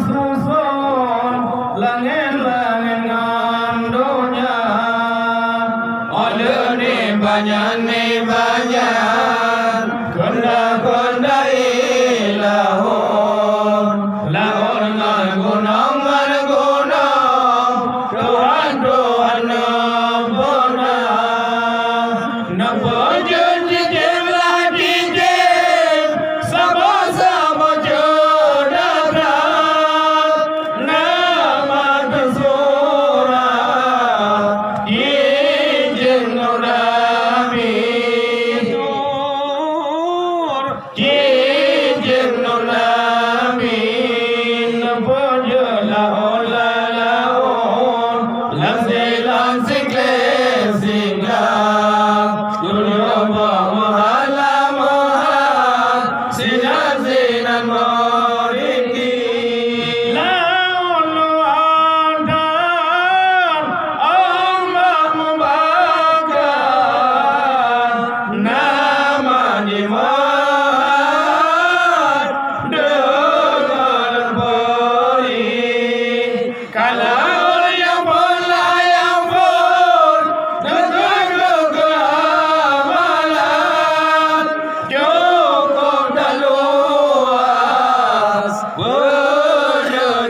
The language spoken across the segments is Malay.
susun langit-langit ngan dunia. Oleh ni banyak kenda ilahun laun ngan gunung Tuhan nempona nampak janji jemlah dijem sama-sama jodabrat nama tersurat izin nurami izin nurami nampaklah laun langsing singgah dunia mahal sinan meriki laun luan dan Allah membakar nama dimar dengan beri kalau yang pun dengan kegemaran cukup dan luas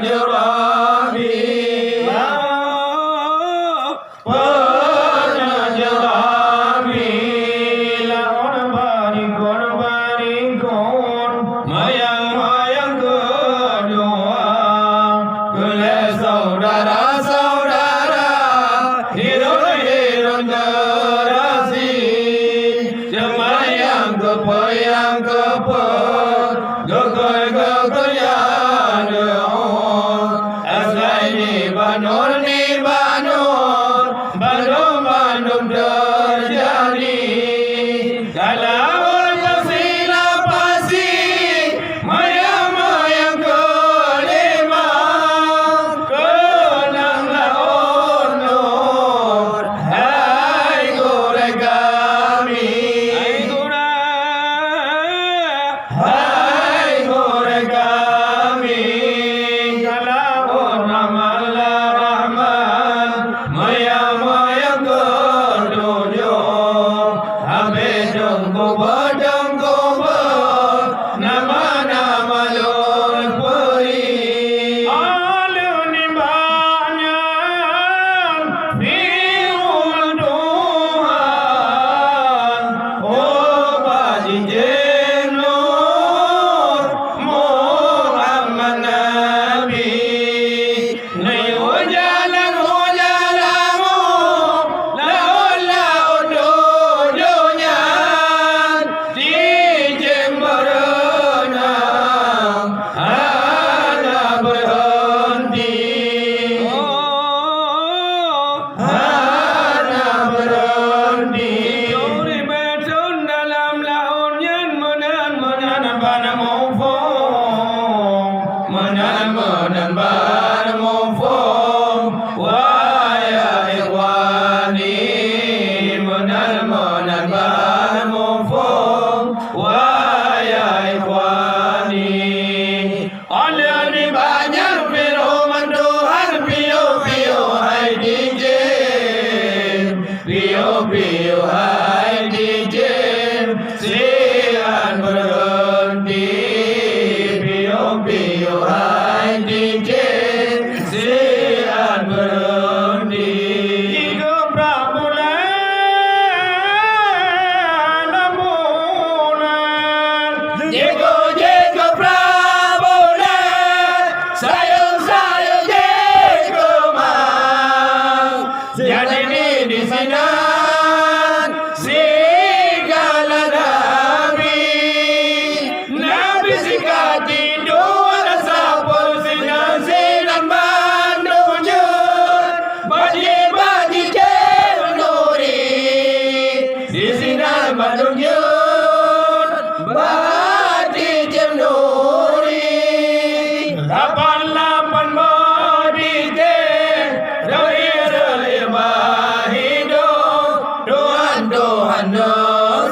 penjerabi laun barikun mayang kedua kele saudara hidup generasi semayang kepayang geger yang deon asai ni Bandung terjadi kalau bersilah pasti mayang kelima kenanglah honor hai goreng kami hai goreng kami kalau rahman mayang ketujuh habis dengku nama lor peri alun banyak firman Tuhan baji jenur Muhammad Nabi nay jalanmu laun dunia dijem berenang ada berhenti Duri betun dalam laun yang menan pada mufong menan pada mufong wahai ikhwani menan pada mufong wahai ikhwani oleh ni banyak firman Tuhan piu hai dijem piu hai dijem sian berhenti piu hai dijem sian berhenti hidup Prabulan Jago Prabulan sayang jago mang jadi di sinan segala nabi sikati dua sapul sinan Bandung jun baji cenuri di sinan Bandung jun baji cenuri 88 bodi dari bahidup Tuhan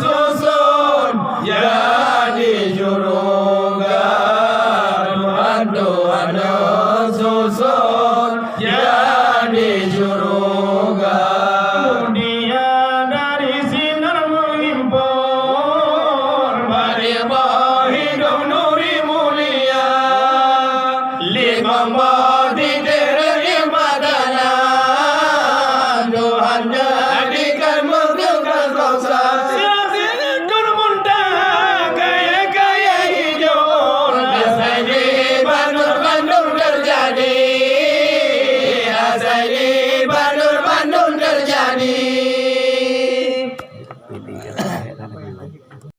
susun ya